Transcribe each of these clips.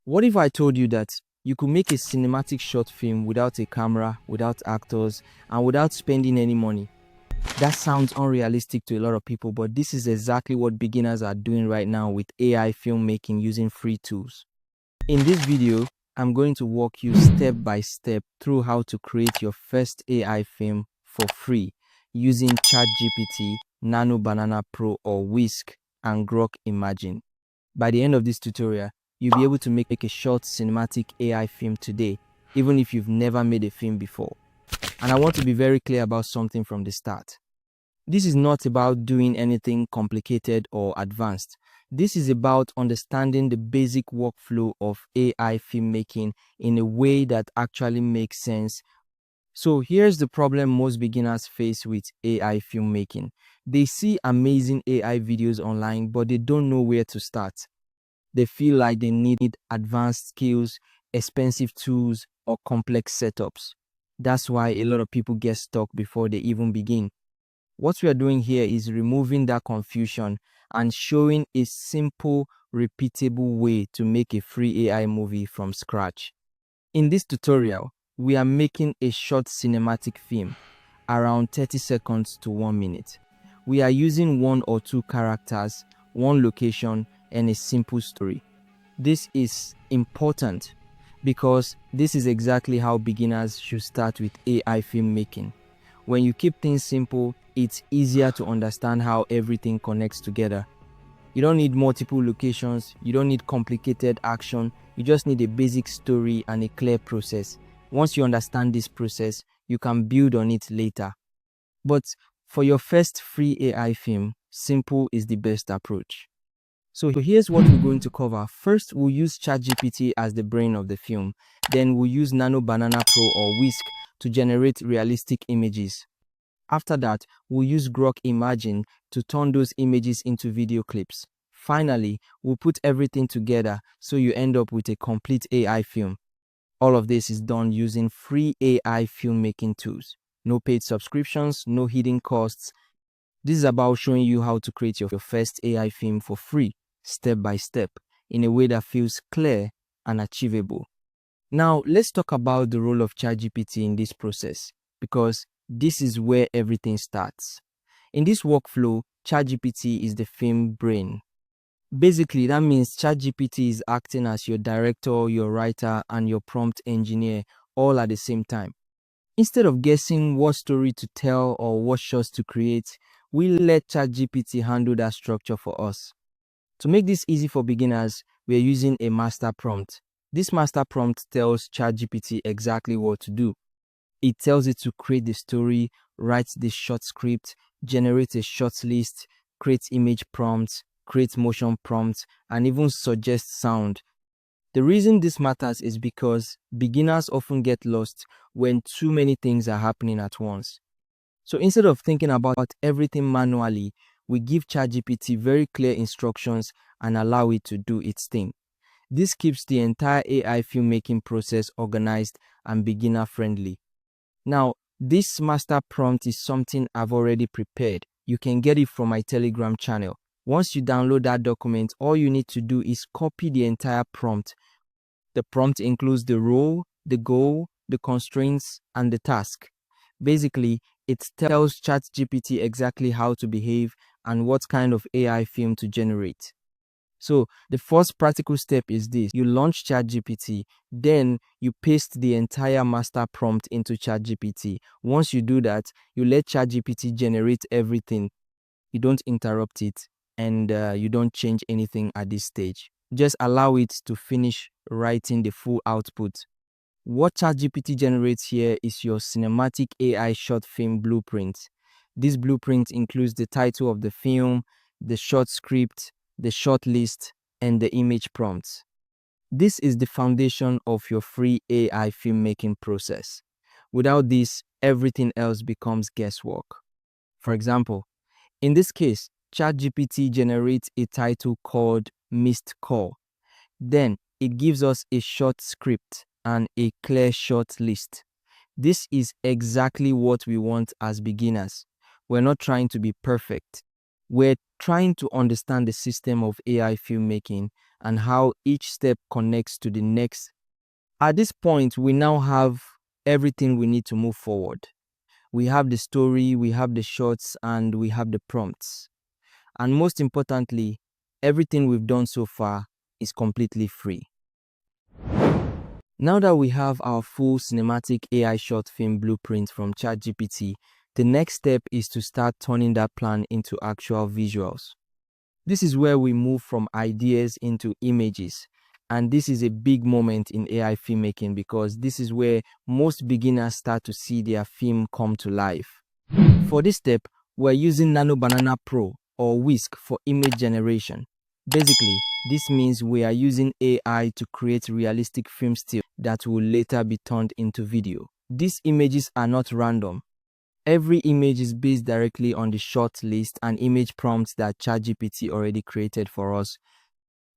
What if I told you that you could make a cinematic short film without a camera, without actors, and without spending any money? That sounds unrealistic to a lot of people, but this is exactly what beginners are doing right now with AI filmmaking using free tools. In this video, I'm going to walk you step by step through how to create your first AI film for free using ChatGPT, Nano Banana Pro or Whisk, and Grok Imagine. By the end of this tutorial, you'll be able to make a short cinematic AI film today, even if you've never made a film before. And I want to be very clear about something from the start. This is not about doing anything complicated or advanced. This is about understanding the basic workflow of AI filmmaking in a way that actually makes sense. So here's the problem most beginners face with AI filmmaking. They see amazing AI videos online, but they don't know where to start. They feel like they need advanced skills, expensive tools, or complex setups. That's why a lot of people get stuck before they even begin. What we are doing here is removing that confusion and showing a simple, repeatable way to make a free AI movie from scratch. In this tutorial, we are making a short cinematic film, around 30 seconds to 1 minute. We are using 1 or 2 characters, 1 location, and a simple story. This is important because this is exactly how beginners should start with AI filmmaking. When you keep things simple, it's easier to understand how everything connects together. You don't need multiple locations, you don't need complicated action, you just need a basic story and a clear process. Once you understand this process, you can build on it later. But for your first free AI film, simple is the best approach. So here's what we're going to cover. First, we'll use ChatGPT as the brain of the film. Then we'll use Nano Banana Pro or Whisk to generate realistic images. After that, we'll use Grok Imagine to turn those images into video clips. Finally, we'll put everything together so you end up with a complete AI film. All of this is done using free AI filmmaking tools. No paid subscriptions, no hidden costs. This is about showing you how to create your first AI film for free, step by step, in a way that feels clear and achievable. Now, let's talk about the role of ChatGPT in this process, because this is where everything starts. In this workflow, ChatGPT is the film brain. Basically, that means ChatGPT is acting as your director, your writer, and your prompt engineer all at the same time. Instead of guessing what story to tell or what shots to create, we let ChatGPT handle that structure for us. To make this easy for beginners, we are using a master prompt. This master prompt tells ChatGPT exactly what to do. It tells it to create the story, write the short script, generate a short list, create image prompts, create motion prompts, and even suggest sound. The reason this matters is because beginners often get lost when too many things are happening at once. So instead of thinking about everything manually, we give ChatGPT very clear instructions and allow it to do its thing. This keeps the entire AI filmmaking process organized and beginner friendly. Now, this master prompt is something I've already prepared. You can get it from my Telegram channel. Once you download that document, all you need to do is copy the entire prompt. The prompt includes the role, the goal, the constraints, and the task. Basically, it tells ChatGPT exactly how to behave and what kind of AI film to generate. So the first practical step is this. You launch ChatGPT, then you paste the entire master prompt into ChatGPT. Once you do that, you let ChatGPT generate everything. You don't interrupt it and you don't change anything at this stage. Just allow it to finish writing the full output. What ChatGPT generates here is your cinematic AI short film blueprint. This blueprint includes the title of the film, the short script, the short list, and the image prompts. This is the foundation of your free AI filmmaking process. Without this, everything else becomes guesswork. For example, in this case, ChatGPT generates a title called Missed Call. Then it gives us a short script and a clear short list. This is exactly what we want as beginners. We're not trying to be perfect. We're trying to understand the system of AI filmmaking and how each step connects to the next. At this point, we now have everything we need to move forward. We have the story, we have the shots, and we have the prompts. And most importantly, everything we've done so far is completely free. Now that we have our full cinematic AI short film blueprint from ChatGPT, the next step is to start turning that plan into actual visuals. This is where we move from ideas into images. And this is a big moment in AI filmmaking because this is where most beginners start to see their film come to life. For this step, we're using Nano Banana Pro or Whisk for image generation. Basically, this means we are using AI to create realistic film stills that will later be turned into video. These images are not random. Every image is based directly on the shot list and image prompts that ChatGPT already created for us.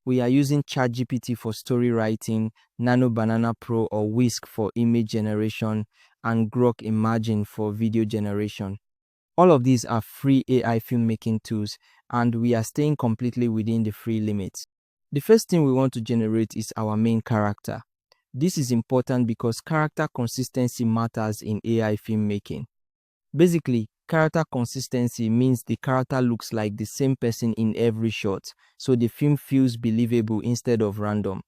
We are using ChatGPT for story writing, Nano Banana Pro or Whisk for image generation, and Grok Imagine for video generation. All of these are free AI filmmaking tools, and we are staying completely within the free limits. The first thing we want to generate is our main character. This is important because character consistency matters in AI filmmaking. Basically, character consistency means the character looks like the same person in every shot, so the film feels believable instead of random.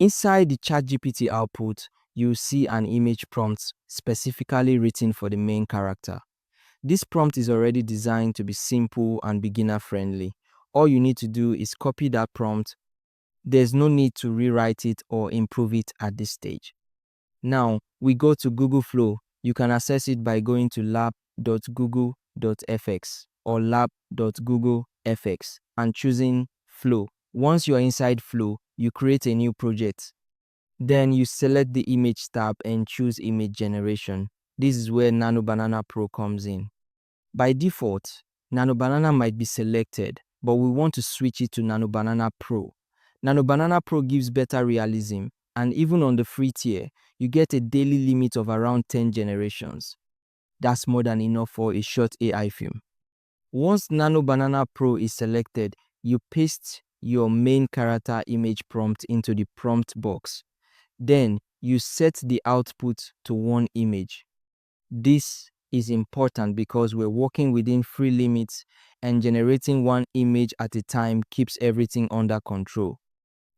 Inside the ChatGPT output, you'll see an image prompt specifically written for the main character. This prompt is already designed to be simple and beginner-friendly. All you need to do is copy that prompt. There's no need to rewrite it or improve it at this stage. Now, we go to Google Flow. You can access it by going to lab.google.fx or lab.google.fx and choosing Flow. Once you're inside Flow, you create a new project. Then you select the Image tab and choose Image Generation. This is where Nano Banana Pro comes in. By default, Nano Banana might be selected, but we want to switch it to Nano Banana Pro. Nano Banana Pro gives better realism, and even on the free tier, you get a daily limit of around 10 generations. That's more than enough for a short AI film. Once Nano Banana Pro is selected, you paste your main character image prompt into the prompt box. Then you set the output to one image. This is important because we're working within free limits, and generating one image at a time keeps everything under control.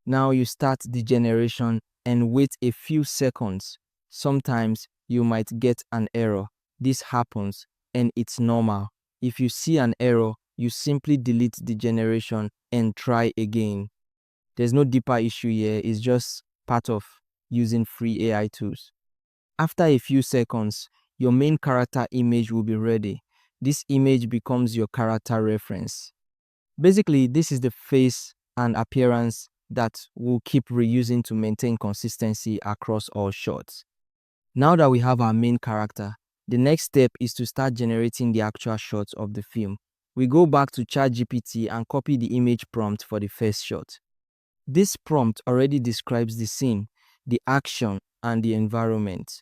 Now you start the generation and wait a few seconds. Sometimes you might get an error. This happens and it's normal. If you see an error, you simply delete the generation and try again. There's no deeper issue here, it's just part of using free AI tools. After a few seconds, your main character image will be ready. This image becomes your character reference. Basically, this is the face and appearance that we'll keep reusing to maintain consistency across all shots. Now that we have our main character, the next step is to start generating the actual shots of the film. We go back to ChatGPT and copy the image prompt for the first shot. This prompt already describes the scene, the action, and the environment.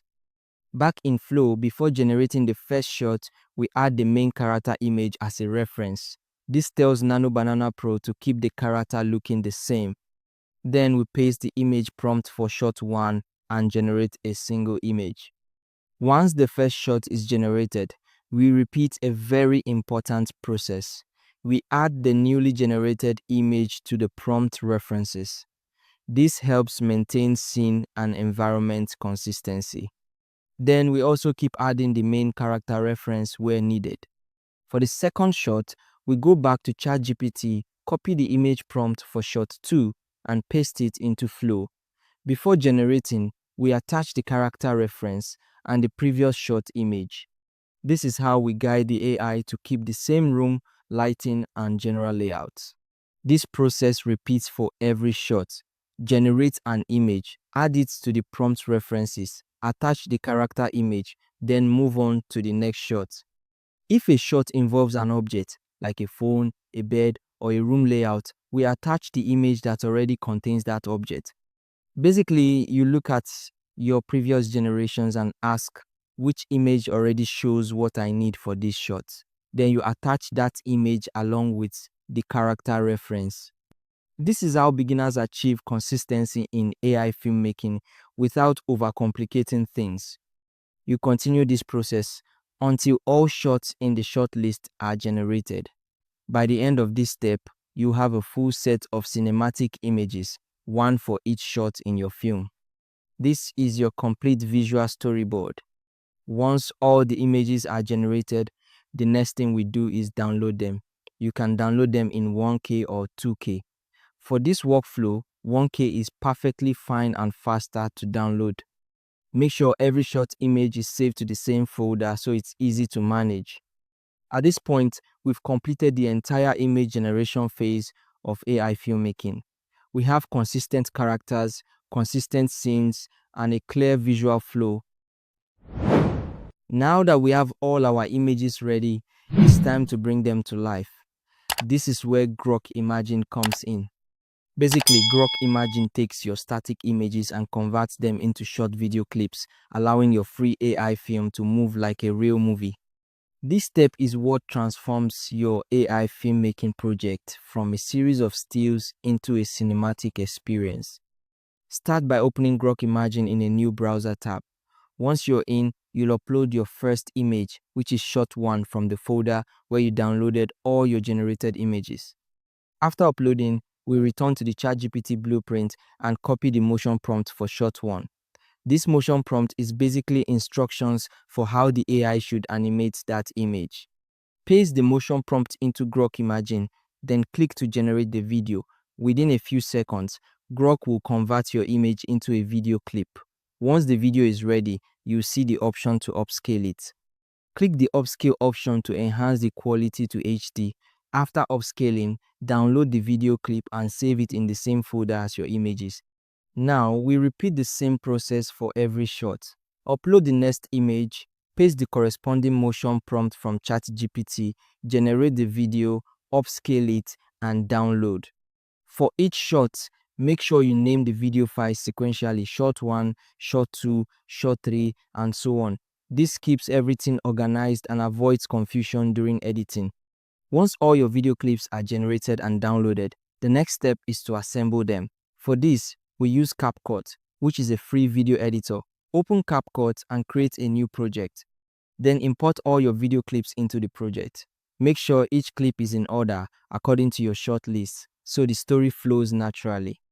Back in Flow, before generating the first shot, we add the main character image as a reference. This tells Nano Banana Pro to keep the character looking the same. Then we paste the image prompt for shot 1 and generate a single image. Once the first shot is generated, we repeat a very important process. We add the newly generated image to the prompt references. This helps maintain scene and environment consistency. Then we also keep adding the main character reference where needed. For the second shot, we go back to ChatGPT, copy the image prompt for shot 2 and paste it into Flow. Before generating, we attach the character reference and the previous shot image. This is how we guide the AI to keep the same room, lighting, and general layout. This process repeats for every shot. Generate an image, add it to the prompt references, attach the character image, then move on to the next shot. If a shot involves an object, like a phone, a bed, or a room layout, we attach the image that already contains that object. Basically, you look at your previous generations and ask which image already shows what I need for this shot. Then you attach that image along with the character reference. This is how beginners achieve consistency in AI filmmaking without overcomplicating things. You continue this process until all shots in the shot list are generated. By the end of this step, you have a full set of cinematic images, one for each shot in your film. This is your complete visual storyboard. Once all the images are generated, the next thing we do is download them. You can download them in 1K or 2K. For this workflow, 1K is perfectly fine and faster to download. Make sure every shot image is saved to the same folder so it's easy to manage. At this point, we've completed the entire image generation phase of AI filmmaking. We have consistent characters, consistent scenes, and a clear visual flow. Now that we have all our images ready, it's time to bring them to life. This is where Grok Imagine comes in. Basically, Grok Imagine takes your static images and converts them into short video clips, allowing your free AI film to move like a real movie. This step is what transforms your AI filmmaking project from a series of stills into a cinematic experience. Start by opening Grok Imagine in a new browser tab. Once you're in, you'll upload your first image, which is shot 1 from the folder where you downloaded all your generated images. After uploading, we return to the ChatGPT blueprint and copy the motion prompt for shot 1. This motion prompt is basically instructions for how the AI should animate that image. Paste the motion prompt into Grok Imagine, then click to generate the video. Within a few seconds, Grok will convert your image into a video clip. Once the video is ready, you'll see the option to upscale it. Click the upscale option to enhance the quality to HD. After upscaling, download the video clip and save it in the same folder as your images. Now, we repeat the same process for every shot. Upload the next image, paste the corresponding motion prompt from ChatGPT, generate the video, upscale it, and download. For each shot, make sure you name the video files sequentially: shot 1, shot 2, shot 3, and so on. This keeps everything organized and avoids confusion during editing. Once all your video clips are generated and downloaded, the next step is to assemble them. For this, we use CapCut, which is a free video editor. Open CapCut and create a new project. Then import all your video clips into the project. Make sure each clip is in order according to your shot list, so the story flows naturally.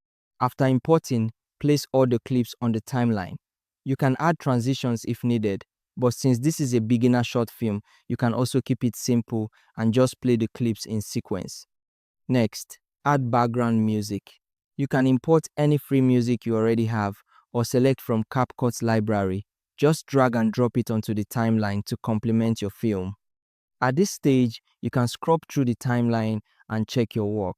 After importing, place all the clips on the timeline. You can add transitions if needed, but since this is a beginner short film, you can also keep it simple and just play the clips in sequence. Next, add background music. You can import any free music you already have or select from CapCut's library. Just drag and drop it onto the timeline to complement your film. At this stage, you can scrub through the timeline and check your work.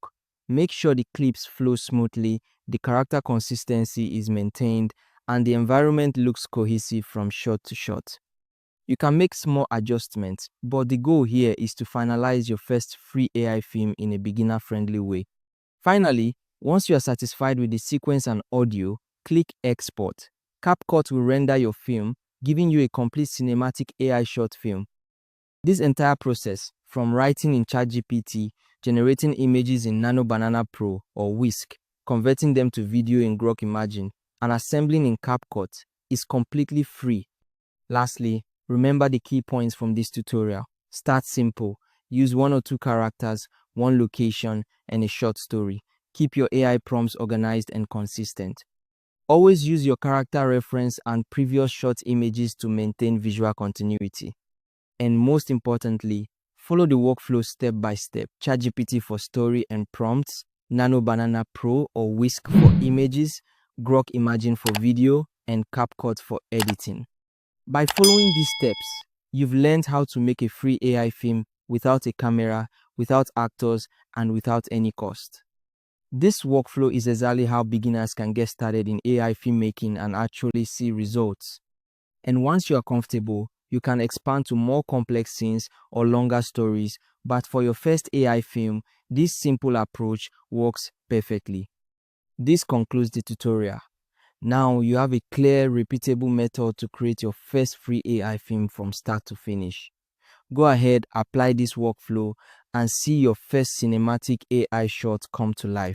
Make sure the clips flow smoothly, the character consistency is maintained, and the environment looks cohesive from shot to shot. You can make small adjustments, but the goal here is to finalize your first free AI film in a beginner-friendly way. Finally, once you are satisfied with the sequence and audio, click Export. CapCut will render your film, giving you a complete cinematic AI short film. This entire process, from writing in ChatGPT, generating images in Nano Banana Pro or Whisk, converting them to video in Grok Imagine, and assembling in CapCut, is completely free. Lastly, remember the key points from this tutorial. Start simple. Use 1 or 2 characters, 1 location, and a short story. Keep your AI prompts organized and consistent. Always use your character reference and previous shot images to maintain visual continuity. And most importantly, follow the workflow step by step. ChatGPT for story and prompts, Nano Banana Pro or Whisk for images, Grok Imagine for video, and CapCut for editing. By following these steps, you've learned how to make a free AI film without a camera, without actors, and without any cost. This workflow is exactly how beginners can get started in AI filmmaking and actually see results. And once you are comfortable, you can expand to more complex scenes or longer stories, but for your first AI film, this simple approach works perfectly. This concludes the tutorial. Now you have a clear, repeatable method to create your first free AI film from start to finish. Go ahead, apply this workflow, and see your first cinematic AI shot come to life.